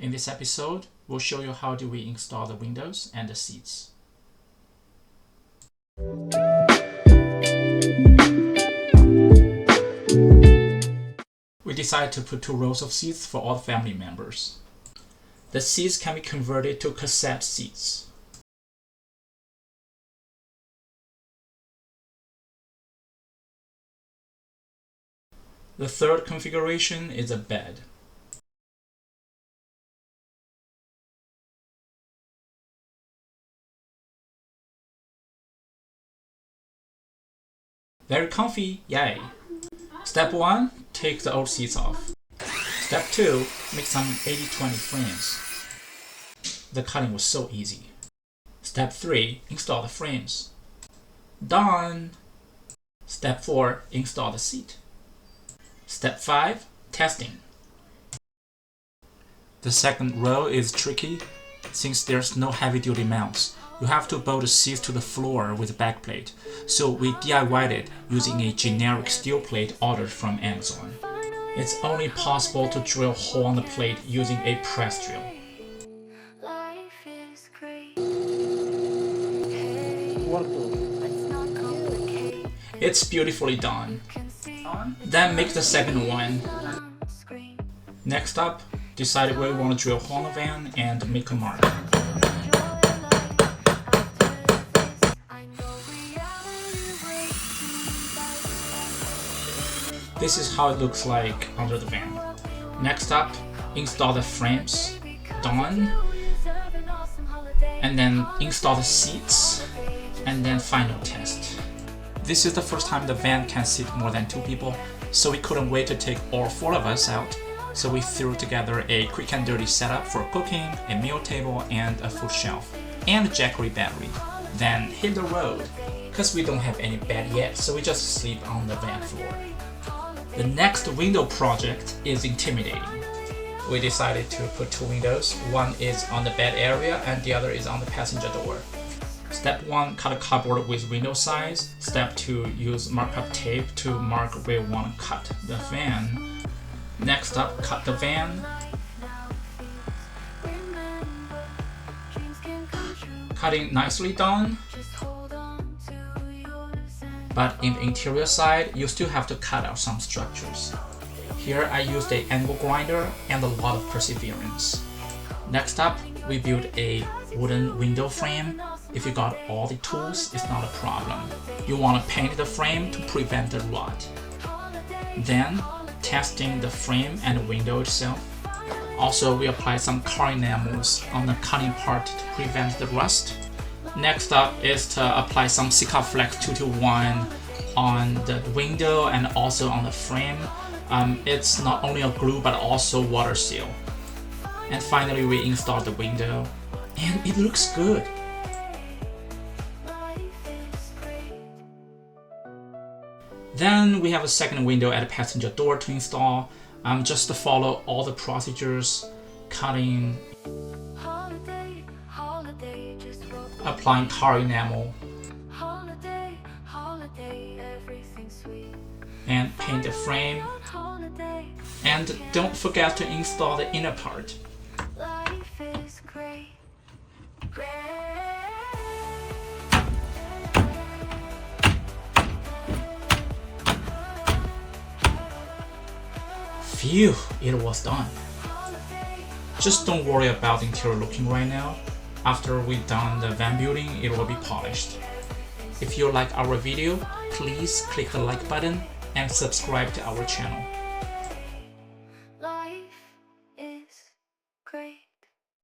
In this episode, we'll show you how do we install the windows and the seats. We decided to put 2 rows of seats for all the family members. The seats can be converted to cassette seats. The third configuration is a bed. Very comfy, yay! Step 1, take the old seats off. Step 2, make some 80-20 frames. The cutting was so easy. Step 3, install the frames. Done! Step 4, install the seat. Step 5, testing. The second row is tricky since there's no heavy-duty mounts. You have to bolt the seats to the floor with a backplate, so we DIY'd it using a generic steel plate ordered from Amazon. It's only possible to drill a hole on the plate using a press drill. It's beautifully done. Then make the second one. Next up, decide where you want to drill a hole on the van and make a mark. This is how it looks like under the van. Next up, install the frames. Done. And then install the seats. And then final test. This is the first time the van can seat more than 2 people, so we couldn't wait to take all 4 of us out. So we threw together a quick and dirty setup for cooking, a meal table, and a food shelf, and a jackery battery. Then hit the road. Cause we don't have any bed yet, so we just sleep on the van floor. The next window project is intimidating. We decided to put 2 windows. One is on the bed area and the other is on the passenger door. Step 1, cut a cardboard with window size. Step 2, use markup tape to mark where we want to cut the van. Next up, cut the van. Cutting nicely done. But in the interior side, you still have to cut out some structures. Here I used an angle grinder and a lot of perseverance. Next up, we built a wooden window frame. If you got all the tools, it's not a problem. You want to paint the frame to prevent the rot. Then, testing the frame and the window itself. Also, we apply some car enamels on the cutting part to prevent the rust. Next up is to apply some Sikaflex 221 on the window and also on the frame. It's not only a glue but also water seal. And finally we install the window and it looks good. Then we have a second window at the passenger door to install. Just to follow all the procedures, cutting, applying car enamel, and paint the frame. And don't forget to install the inner part. Phew, it was done. Just don't worry about the interior looking right now. After we've done the van building, it will be polished. If you like our video, please click the like button and subscribe to our channel.